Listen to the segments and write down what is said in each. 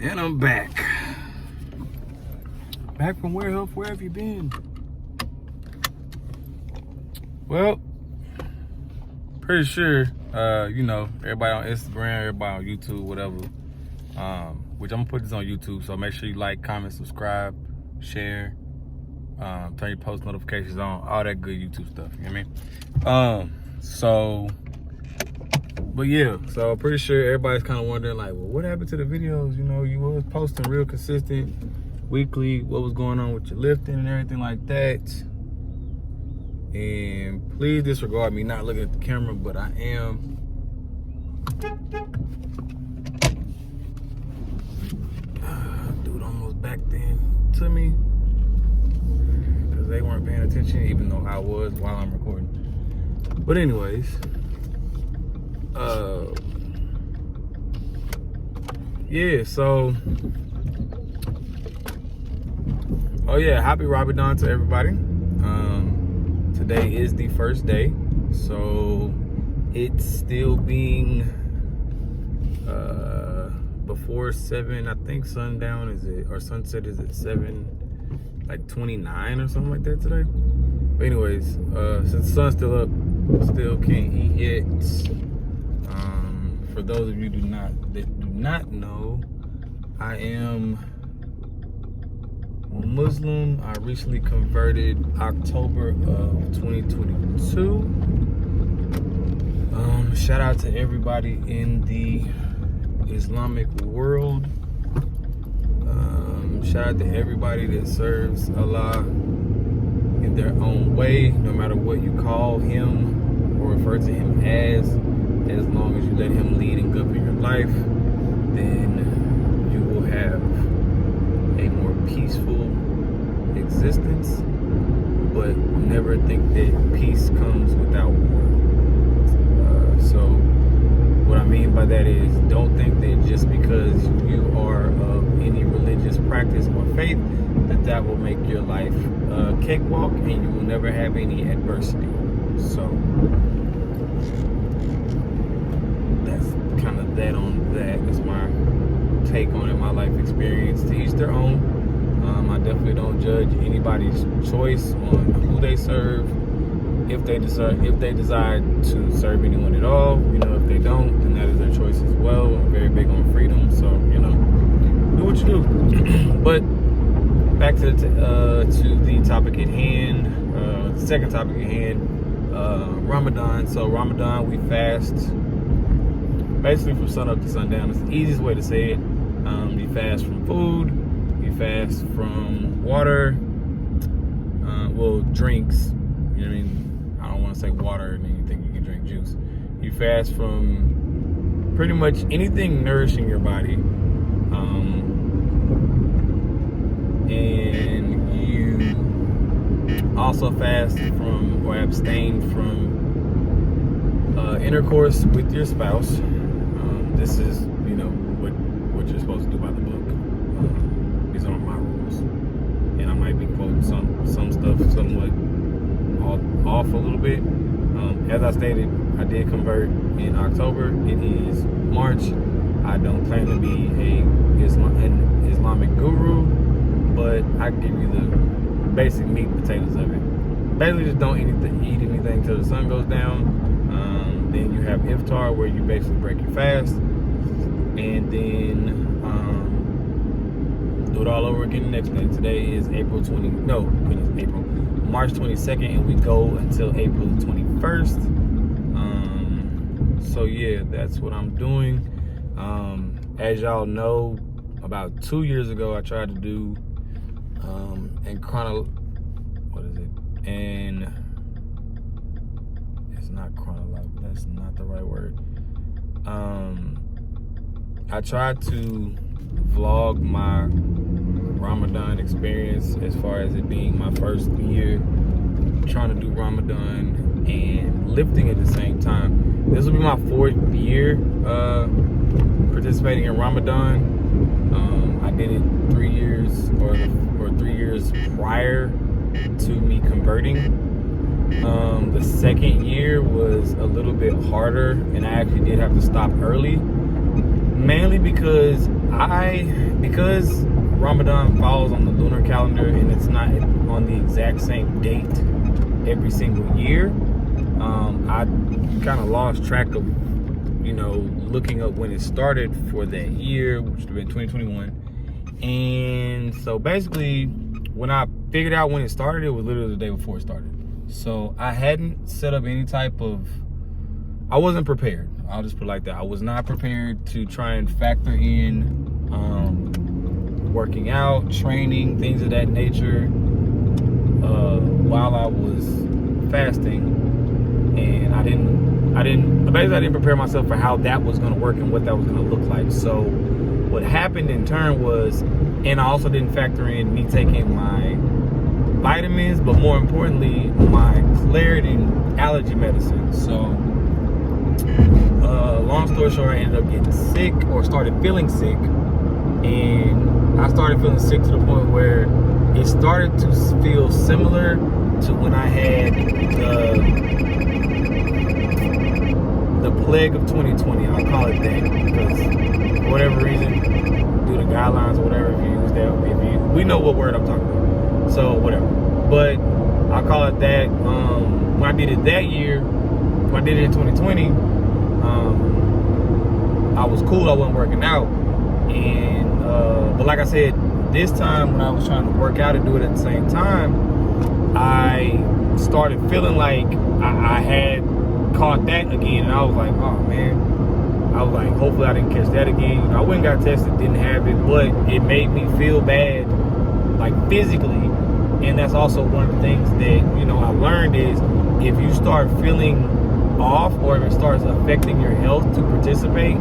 And I'm back. Back from where, Huff? Where have you been? Well, pretty sure, everybody on Instagram, everybody on YouTube, whatever. Which I'm gonna put this on YouTube, so make sure you like, comment, subscribe, share, turn your post notifications on, all that good YouTube stuff, you know what I mean? But yeah, so pretty sure everybody's kind of wondering, like, well, what happened to the videos? You know, you was posting real consistent, weekly, what was going on with your lifting and everything like that. And please disregard me not looking at the camera, but I am. Dude almost backed into me because they weren't paying attention, even though I was while I'm recording. But anyways, yeah, so, oh yeah, happy Ramadan to everybody. Today is the first day, so it's still being before 7, I think sundown is it, or sunset is at 7, like 29 or something like that today. But anyways, since the sun's still up, still can't eat yet. For those of you that do not know, I am Muslim. I recently converted October of 2022. Shout out to everybody in the Islamic world. Shout out to everybody that serves Allah in their own way, no matter what you call him or refer to him as long as you let him lead and govern your life, then you will have a more peaceful existence. But never think that peace comes without war. So what I mean by that is, don't think that just because you are of any religious practice or faith that will make your life a cakewalk and you will never have any adversity. So that's kind of that on that. That's my take on it, my life experience. To each their own. I definitely don't judge anybody's choice on who they serve. If they desire to serve anyone at all, if they don't, then that is their choice as well. I'm very big on freedom, so do what you do. But back to the topic at hand, the second topic at hand, Ramadan. So Ramadan, we fast basically from sun up to sundown. It's the easiest way to say it. You fast from food, you fast from water, drinks. You know what I mean? I don't want to say water and then you think you can drink juice. You fast from pretty much anything nourishing your body. And you also fast from or abstain from intercourse with your spouse. This is, what you're supposed to do by the book. These aren't my rules. And I might be quoting some stuff somewhat off a little bit. As I stated, I did convert in October. It is March. I don't claim to be an Islamic guru, but I can give you the basic meat and potatoes of it. Basically, just don't eat anything till the sun goes down. Then you have iftar, where you basically break your fast, and then do it all over again the next day. Today is March 22nd, and we go until April 21st. So yeah, that's what I'm doing. As y'all know, about 2 years ago, I tried to do that's not the right word. I tried to vlog my Ramadan experience, as far as it being my first year trying to do Ramadan and lifting at the same time. This will be my 4th year participating in Ramadan. I did it 3 years or 3 years prior to me converting. The 2nd year was a little bit harder, and I actually did have to stop early because Ramadan falls on the lunar calendar and it's not on the exact same date every single year, I kind of lost track of, looking up when it started for that year, which would have been 2021. And so basically, when I figured out when it started, it was literally the day before it started. So I hadn't set up any type of, I wasn't prepared. I'll just put it like that. I was not prepared to try and factor in working out, training, things of that nature while I was fasting. And I didn't prepare myself for how that was going to work and what that was going to look like. So what happened in turn was, and I also didn't factor in me taking my vitamins, but more importantly, my Claritin allergy medicine. So long story short, I ended up getting sick, or started feeling sick. And I started feeling sick to the point where it started to feel similar to when I had the plague of 2020. I'll call it that, because for whatever reason, due to guidelines or whatever, if you use that, we know what word I'm talking about. So whatever. But I'll call it that. When I did it that year, when I did it in 2020, I was cool. I wasn't working out. And but like I said, this time when I was trying to work out and do it at the same time, I started feeling like I had caught that again, and I was like, oh man, I was like, hopefully I didn't catch that again. I went and got tested, didn't have it, but it made me feel bad, like physically. And that's also one of the things that I learned is, if you start feeling off, or if it starts affecting your health to participate,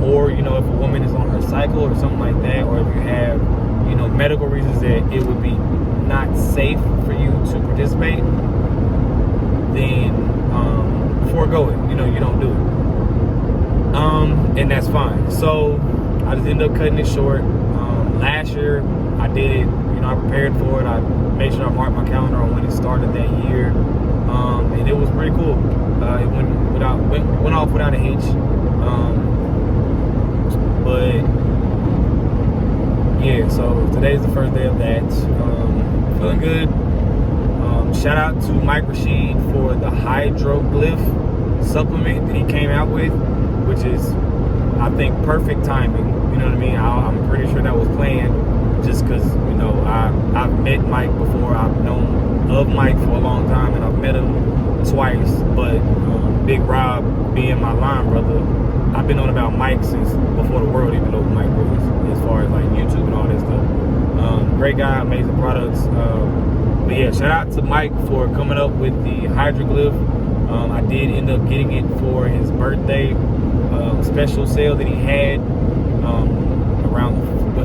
or if a woman is on her cycle or something like that, or if you have medical reasons that it would be not safe for you to participate, then forego it. You don't do it, and that's fine. So I just ended up cutting it short. Last year I did it. I prepared for it. I made sure I marked my calendar on when it started that year, and it was pretty cool. It went off without a hitch. But yeah, so today's the first day of that. Feeling good. Shout out to Mike Rashid for the Hydroglyph supplement that he came out with, which is, I think, perfect timing. You know what I mean? I'm pretty sure that was planned, just because I've met Mike before. I've known of Mike for a long time, and I've met him twice. But Big Rob being my line brother, I've been on about Mike since before the world even knew who Mike was, as far as like YouTube and all that stuff. Great guy, amazing products. But yeah, shout out to Mike for coming up with the Hydroglyph. I did end up getting it for his birthday special sale that he had around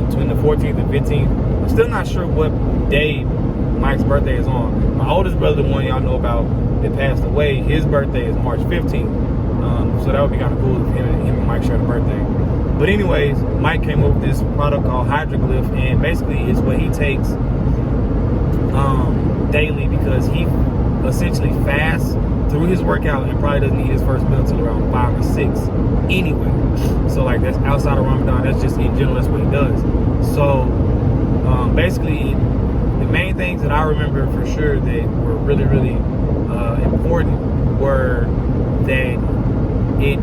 between the 14th and 15th. I'm still not sure what day Mike's birthday is on. My oldest brother, the one y'all know about that passed away, his birthday is March 15th. So that would be kind of cool if him and Mike share the birthday. But anyways, Mike came up with this product called Hydroglyph, and basically it's what he takes daily, because he essentially fasts through his workout and probably doesn't eat his first meal until around 5 or 6 anyway. So like, that's outside of Ramadan, that's just in general, that's what he does. So basically, the main things that I remember for sure that were really, really important were that it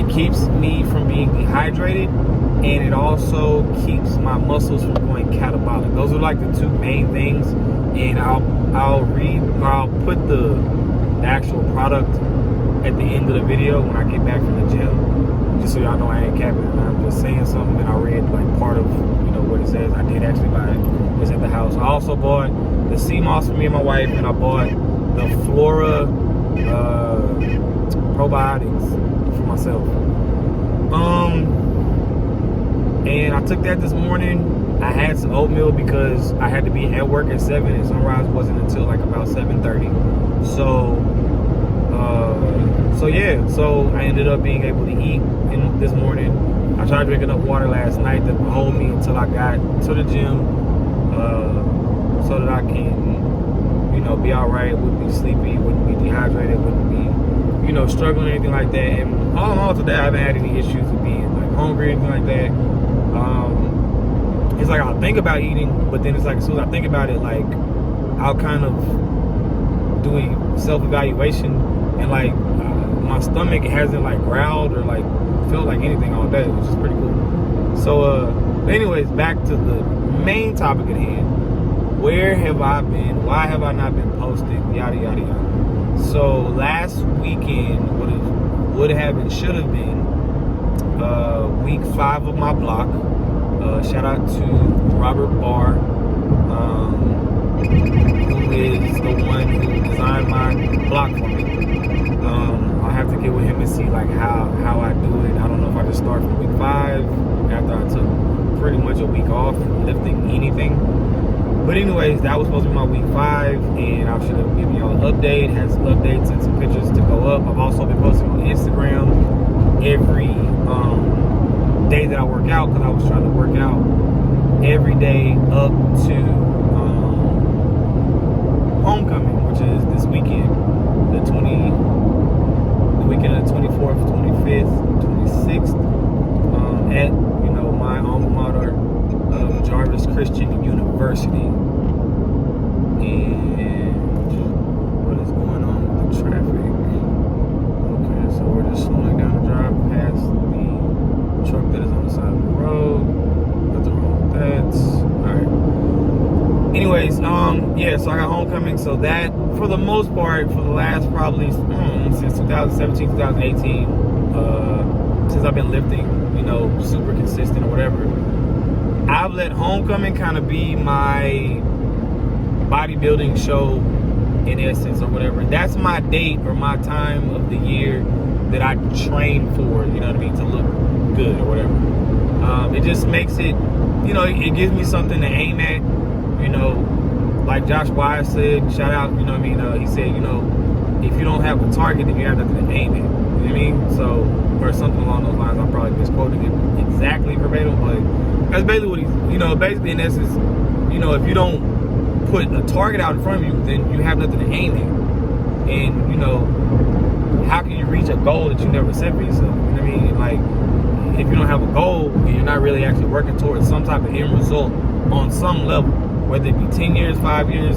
keeps me from being dehydrated, and it also keeps my muscles from going catabolic. Those are like the two main things. And I'll put the actual product at the end of the video when I get back from the gym, just so y'all know I ain't capping. I'm just saying something that I read like part of what it says. I did actually buy it. It's at the house. I also bought the sea moss for me and my wife, and I bought the Flora probiotics for myself. And I took that this morning. I had some oatmeal because I had to be at work at 7, and sunrise wasn't until like about 7:30. So I ended up being able to eat this morning. I tried drinking enough water last night to hold me until I got to the gym, so that I can, be all right, wouldn't be sleepy, wouldn't be dehydrated, wouldn't be, struggling or anything like that. And all in all today, I haven't had any issues with being like hungry or anything like that. It's like I'll think about eating, but then it's like as soon as I think about it, like I'll kind of do a self-evaluation, and like my stomach hasn't like growled or like felt like anything all day, which is pretty cool. So but anyways, back to the main topic at hand. Where have I been? Why have I not been posting? Yada yada yada. So last weekend would have and should have been week 5 of my block. Shout out to Robert Barr, who is the one who designed my block for me. I'll have to get with him and see like how I do it. I don't know if I just start from week 5 after I took pretty much a week off from lifting anything. But anyways, that was supposed to be my week 5, and I should have given y'all an update. Had some updates and some pictures to go up. I've also been posting on Instagram every day that I work out, because I was trying to work out every day up to homecoming, which is this weekend, the weekend of the 24th, 25th, 26th, at my alma mater, Jarvis Christian University. And what is going on with the traffic? Okay, so we're just slowing down the drive past the truck that is on the side of the road. Nothing wrong with that. Alright. Anyways, yeah, so I got homecoming. So that, for the most part, for the last probably since 2017, 2018, since I've been lifting, super consistent or whatever, I've let homecoming kind of be my bodybuilding show in essence or whatever. That's my date or my time of the year that I train for, you know what I mean, to look good or whatever. It just makes it, it gives me something to aim at, like Josh Wise said, shout out, you know what I mean, he said, if you don't have a target, then you have nothing to aim at, you know what I mean? So, or something along those lines. I'm probably misquoting it exactly verbatim, but that's basically what he's, basically in essence, if you don't put a target out in front of you, then you have nothing to aim at. And, how can you reach a goal that you never set for yourself? You know what I mean? Like, if you don't have a goal and you're not really actually working towards some type of end result on some level, whether it be 10 years, 5 years,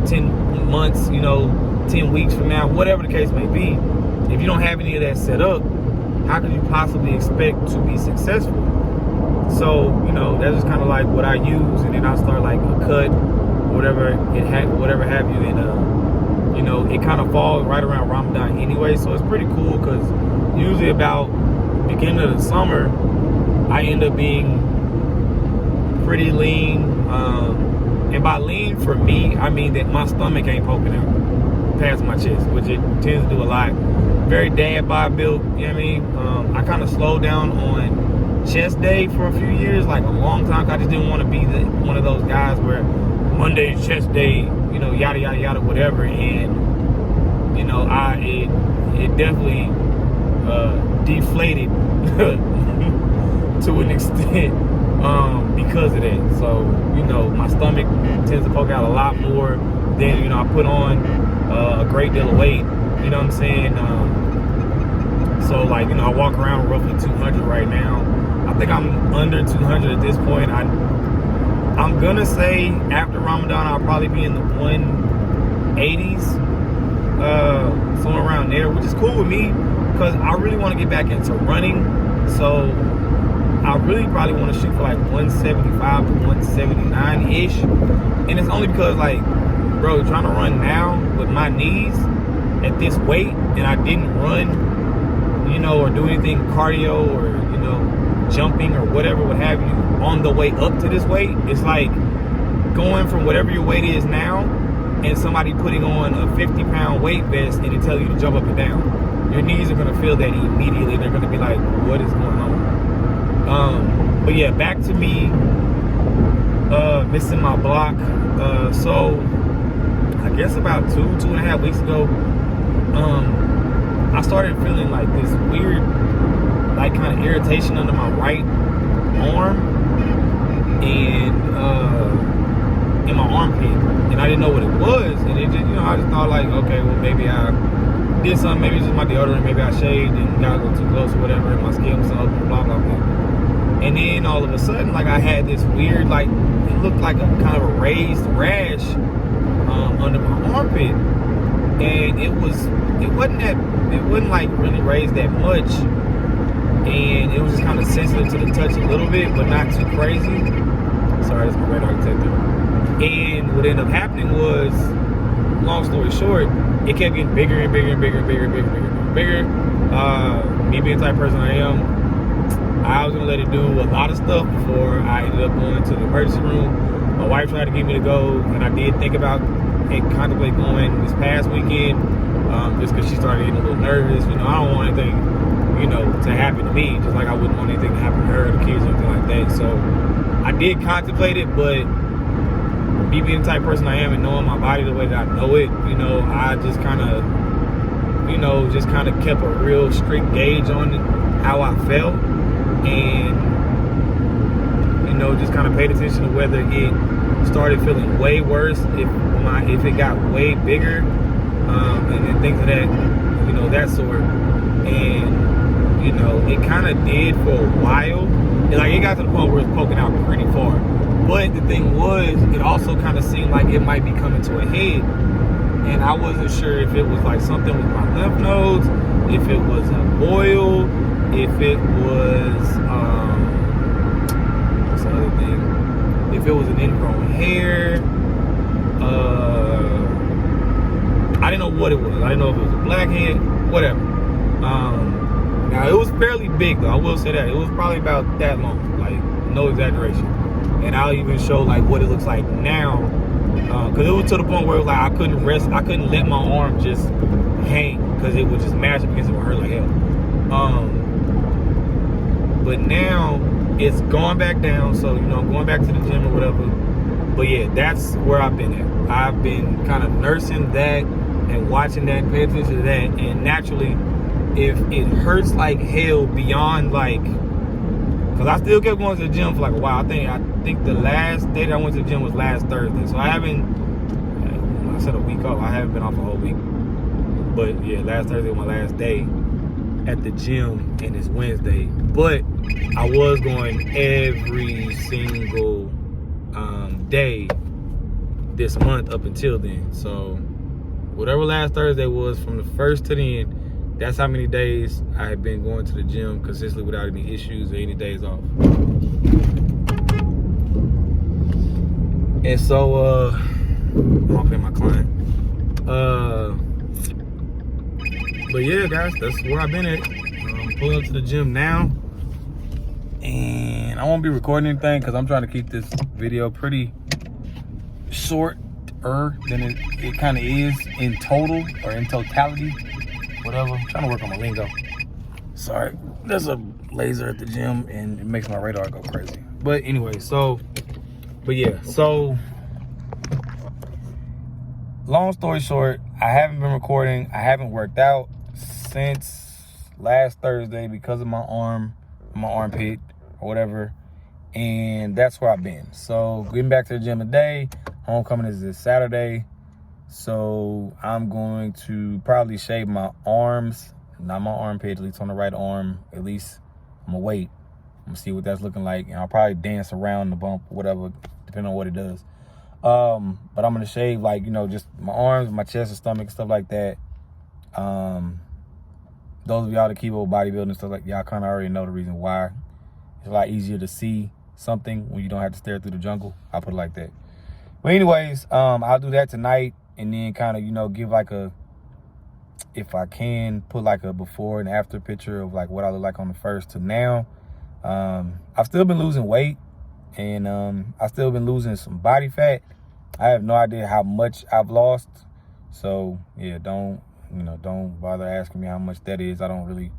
10 months, 10 weeks from now, whatever the case may be, if you don't have any of that set up, how can you possibly expect to be successful? So, that's just kind of like what I use, and then I start like a cut, whatever have you, and it kind of falls right around Ramadan anyway, so it's pretty cool, because usually about beginning of the summer, I end up being pretty lean, and by lean for me, I mean that my stomach ain't poking out past my chest, which it tends to do a lot. Very dad bod built, you know what I mean? I kind of slowed down on chest day for a few years, like a long time. I just didn't want to be one of those guys where Monday is chest day, yada yada yada, whatever. And it definitely deflated to an extent because of that. So my stomach tends to poke out a lot more than I put on a great deal of weight. You know what I'm saying? So like, I walk around roughly 200 right now. I think I'm under 200 at this point. I'm gonna say after Ramadan, I'll probably be in the 180s, somewhere around there, which is cool with me, because I really want to get back into running. So I really probably want to shoot for like 175 to 179-ish. And it's only because, like, bro, trying to run now with my knees at this weight, and I didn't run, or do anything cardio or, jumping or whatever, what have you, on the way up to this weight. It's like going from whatever your weight is now and somebody putting on a 50-pound weight vest and it tell you to jump up and down. Your knees are going to feel that immediately. They're going to be like, what is going on? But yeah, back to me missing my block. So I guess about 2.5 weeks ago, I started feeling like this weird, like, kind of irritation under my right arm and in my armpit, and I didn't know what it was, and it just, I just thought like, okay, well, maybe I did something, maybe it's just my deodorant, maybe I shaved and got a little too close or whatever, and my skin was open, blah blah blah. all of a sudden, like I had this weird, like it looked like a kind of a raised rash under my armpit, and it wasn't like really raised that much, and it was just kind of sensitive to the touch a little bit, but not too crazy. Sorry, that's my radar detector. And what ended up happening was, long story short, it kept getting bigger and bigger and bigger and bigger and bigger and bigger and bigger. Me being the type of person I am, I was gonna let it do a lot of stuff before I ended up going to the emergency room. My wife tried to get me to go, and I did think about and contemplate going this past weekend, just because she started getting a little nervous. You know, I don't want anything, you know, to happen to me, just like I wouldn't want anything to happen to her or the kids or anything like that. So I did contemplate it, but me being the type of person I am and knowing my body the way that I know it, you know, I just kind of, you know, just kind of kept a real strict gauge on how I felt, and, you know, just kind of paid attention to whether it started feeling way worse, if it got way bigger, and then things of that, you know, that sort. And, you know, it kind of did for a while. And, like, it got to the point where it's poking out pretty far. But the thing was, it also kind of seemed like it might be coming to a head. And I wasn't sure if it was like something with my lymph nodes, if it was a boil, if it was, what's the other thing? If it was an ingrown hair. I didn't know what it was. I didn't know if it was a blackhead, whatever. Now, it was fairly big, though. I will say that. It was probably about that long, like, no exaggeration. And I'll even show, like, what it looks like now. Because it was to the point where, like, I couldn't rest. I couldn't let my arm just hang, because it would just mash up against it. It would hurt like hell. But now, it's going back down. So, you know, I'm going back to the gym or whatever. But, yeah, that's where I've been at. I've been kind of nursing that and watching that, paying attention to that. And naturally, if it hurts like hell beyond, like, because I still kept going to the gym for like a while. I think the last day that I went to the gym was last Thursday. So I haven't, I said a week off. I haven't been off a whole week. But yeah, last Thursday was my last day at the gym, and it's Wednesday. But I was going every single day this month up until then. So whatever last Thursday was, from the first to the end, that's how many days I have been going to the gym consistently without any issues or any days off. And so, I'm off my client. But yeah, guys, that's where I've been at. I'm pulling up to the gym now. And I won't be recording anything because I'm trying to keep this video pretty shorter than it kind of is in total or in totality. Whatever. I'm trying to work on my lingo. Sorry. There's a laser at the gym and it makes my radar go crazy. But anyway, but yeah, so long story short, I haven't been recording. I haven't worked out since last Thursday because of my armpit or whatever. And that's where I've been. So getting back to the gym today. Homecoming is this Saturday. So I'm going to probably shave my arms, not my armpit, at least on the right arm. At least I'm gonna wait. I'm gonna see what that's looking like. And I'll probably dance around the bump, whatever, depending on what it does. But I'm gonna shave, like, you know, just my arms, my chest and stomach, stuff like that. Those of y'all that keep up with bodybuilding and stuff, like, y'all kind of already know the reason why. It's a lot easier to see something when you don't have to stare through the jungle. I'll put it like that. But anyways, I'll do that tonight, and then kind of, you know, give like if I can, put like a before and after picture of like what I look like on the first to now. I've still been losing weight, and I've still been losing some body fat. I have no idea how much I've lost. So yeah, don't bother asking me how much that is. I don't really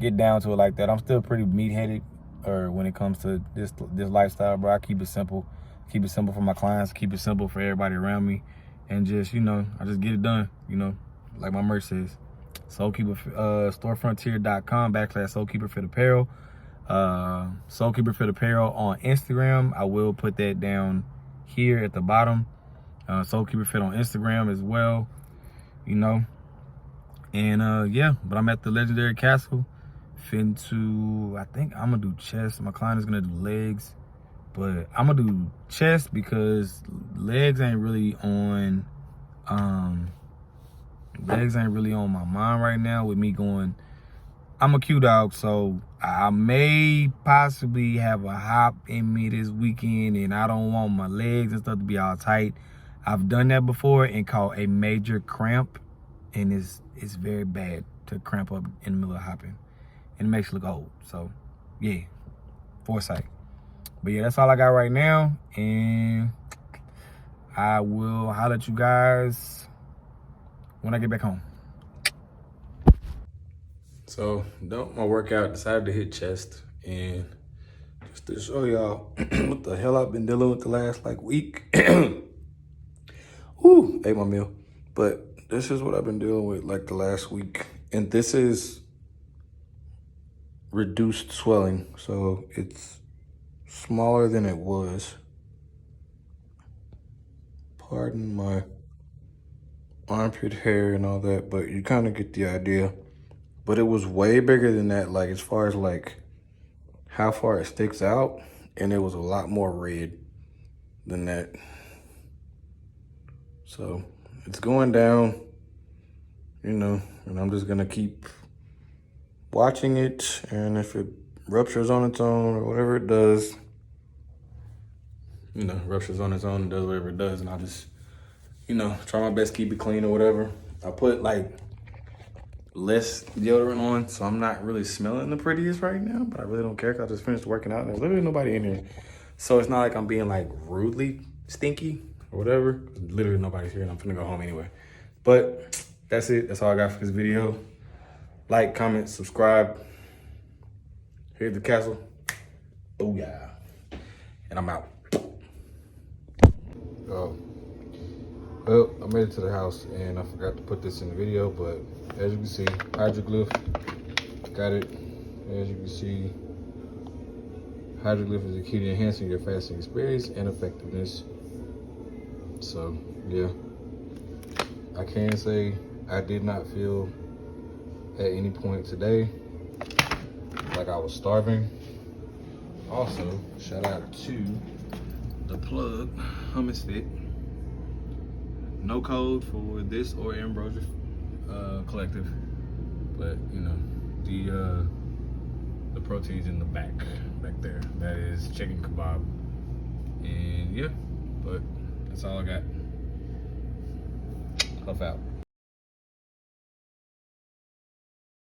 get down to it like that. I'm still pretty meat-headed, or when it comes to this lifestyle, bro. I keep it simple. Keep it simple for my clients. Keep it simple for everybody around me. And just, you know, I just get it done, you know, like my merch says. Soulkeeper, storefrontier.com/SoulKeeper Fit Apparel. SoulKeeper Fit Apparel on Instagram. I will put that down here at the bottom. SoulKeeper Fit on Instagram as well, you know. And yeah, but I'm at the Legendary Castle I think I'm gonna do chest. My client is gonna do legs, but I'm gonna do chest because legs ain't really on my mind right now with me going. I'm a Q dog, so I may possibly have a hop in me this weekend, and I don't want my legs and stuff to be all tight. I've done that before and caught a major cramp, and it's very bad to cramp up in the middle of hopping, and it makes you look old. So yeah, foresight. But yeah, that's all I got right now, and I will holler at you guys when I get back home. So, done my workout, decided to hit chest, and just to show y'all what the hell I've been dealing with the last like week. Ooh, ate my meal. But this is what I've been dealing with like the last week. And this is reduced swelling. So it's smaller than it was. Pardon my armpit hair and all that, but you kind of get the idea. But it was way bigger than that, like as far as like how far it sticks out, and it was a lot more red than that. So it's going down, you know, and I'm just gonna keep watching it, and if it ruptures on its own or whatever it does, you know, ruptures on its own and does whatever it does, and I'll just, you know, try my best to keep it clean or whatever. I put like less deodorant on, so I'm not really smelling the prettiest right now, but I really don't care because I just finished working out and there's literally nobody in here. So it's not like I'm being like rudely stinky or whatever. Literally nobody's here and I'm finna go home anyway. But that's it. That's all I got for this video. Like, comment, subscribe. Here's the castle. Oh yeah. And I'm out. Oh. Well, I made it to the house and I forgot to put this in the video, but as you can see, Hydroglyph, got it. As you can see, Hydroglyph is a key to enhancing your fasting experience and effectiveness. So, yeah. I can say I did not feel at any point today like I was starving. Also, shout out to the plug, Hummus Fit. No code for this or Ambrosia Collective, but you know, the protein's in the back there. That is chicken kebab, and yeah, but that's all I got. Huff out.